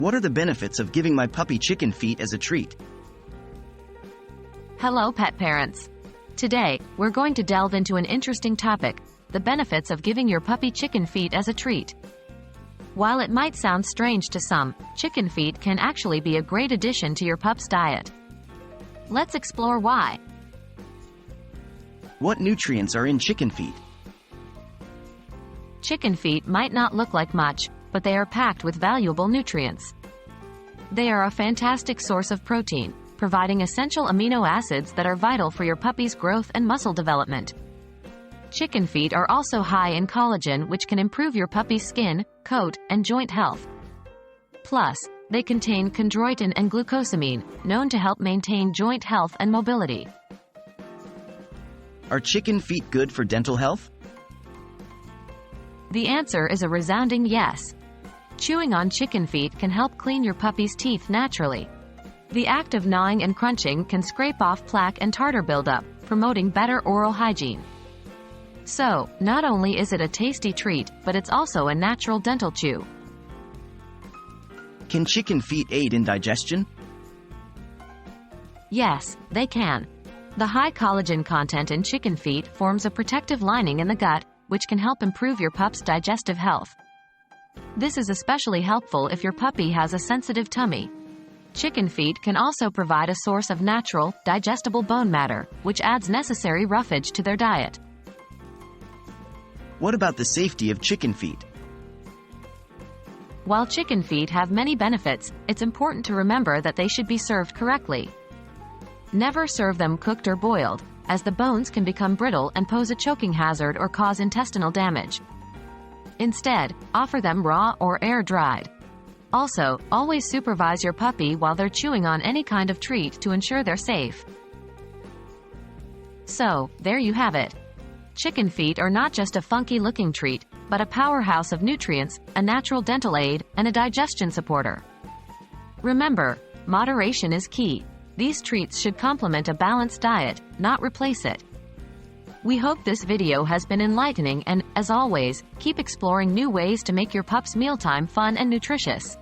What are the benefits of giving my puppy chicken feet as a treat? Hello, pet parents. Today, we're going to delve into an interesting topic: the benefits of giving your puppy chicken feet as a treat. While it might sound strange to some, chicken feet can actually be a great addition to your pup's diet. Let's explore why. What nutrients are in chicken feet? Chicken feet might not look like much, but they are packed with valuable nutrients. They are a fantastic source of protein, providing essential amino acids that are vital for your puppy's growth and muscle development. Chicken feet are also high in collagen, which can improve your puppy's skin, coat, and joint health. Plus, they contain chondroitin and glucosamine, known to help maintain joint health and mobility. Are chicken feet good for dental health? The answer is a resounding yes. Chewing on chicken feet can help clean your puppy's teeth naturally. The act of gnawing and crunching can scrape off plaque and tartar buildup, promoting better oral hygiene. So, not only is it a tasty treat, but it's also a natural dental chew. Can chicken feet aid in digestion? Yes, they can. The high collagen content in chicken feet forms a protective lining in the gut, which can help improve your pup's digestive health. This is especially helpful if your puppy has a sensitive tummy. Chicken feet can also provide a source of natural, digestible bone matter, which adds necessary roughage to their diet. What about the safety of chicken feet? While chicken feet have many benefits, it's important to remember that they should be served correctly. Never serve them cooked or boiled, as the bones can become brittle and pose a choking hazard or cause intestinal damage. Instead, offer them raw or air-dried. Also, always supervise your puppy while they're chewing on any kind of treat to ensure they're safe. So, there you have it. Chicken feet are not just a funky-looking treat, but a powerhouse of nutrients, a natural dental aid, and a digestion supporter. Remember, moderation is key. These treats should complement a balanced diet, not replace it. We hope this video has been enlightening and, as always, keep exploring new ways to make your pup's mealtime fun and nutritious.